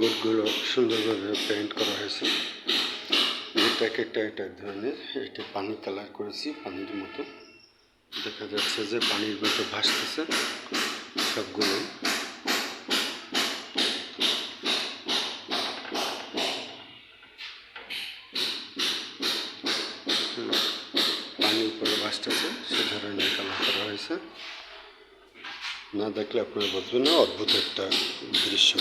গোটগুলো সুন্দরভাবে পেইন্ট করা হয়েছে। এটা এক ধরনের, এটা পানি কালার করেছি, পানির মতো দেখা যাচ্ছে যে পানির মতো ভাসতেছে সবগুলো। পানির উপরে ভাসতেছে সে ধরনের কালার করা হয়েছে। না দেখলে আপনারা বুঝবেন না, অদ্ভুত একটা দৃশ্য।